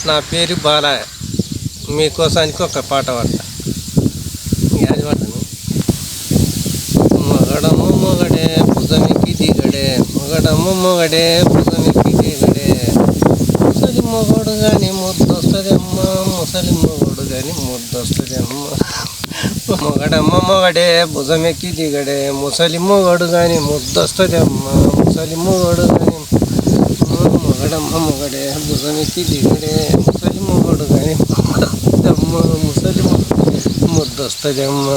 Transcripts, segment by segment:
నా పేరు బాలయ్య. మీకోసానికి ఒక పాట పాడతా. యాది పాటను మొగడము మొగడే భుజమికి దిగడే, మొగడము మొగడే భుజమికి దిగడే, ముసలి మొగడు కానీ ముద్దొస్తుంది అమ్మ, ముసలి మొగడు కానీ ముద్దొస్తుంది అమ్మ. మొగడమ్మ మొగడే భుజమెక్కి దిగడే, ముసలి మొగడు కానీ ముద్దొస్తుంది అమ్మ, ముసలి మొగడు కానీ మొగడమ్మ మొగడే భుజమెక్కి దిగడే, ముసలి మొగడు కానీ అమ్మ, ముసలి ముద్దొస్తుంది అమ్మ.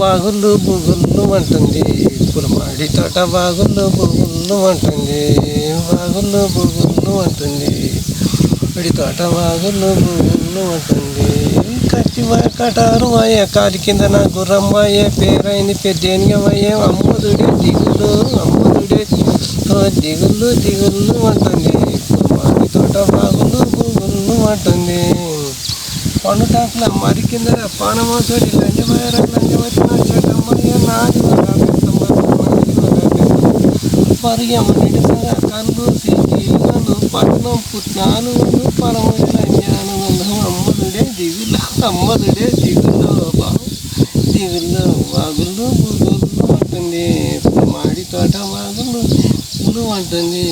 వాగుళ్ళు బుగుళ్ళు అంటుంది, పులమాడి తోట వాగుళ్ళు బుగుళ్ళు అంటుంది, వాగుళ్ళు బుగుళ్ళు అంటుంది, పడి తోట వాగుళ్ళు బుగుళ్ళు అంటుంది. కత్తి కటారు అయ్యే కాలి కింద నా గుర్రం అయ్యే, పేరైంది పెద్దేనిగా అయ్యే, అమ్ముదుడే దిగులు అమ్ముదుడే దిగుళ్ళు దిగుళ్ళు అంటుంది, పులమాడి తోట వాగుళ్ళు బుగుళ్ళు అంటుంది. పండుటాకుల మరి కింద పానమోసడి లంజమయ్య లంజవచ్చిన చెడ్డమ్మయ్య నాది పరియమ్మ నిడిసగా కళ్ళు సీకీలు పట్నం పుట్నాలు పరమయ లంజాను అమ్మదుడే దిగులు అమ్మదుడే దిగులు బాబు దిగులు వాగుళ్ళు బుగుళ్ళు అంటుంది, మాడి తోట వాగుళ్ళు అంటుంది.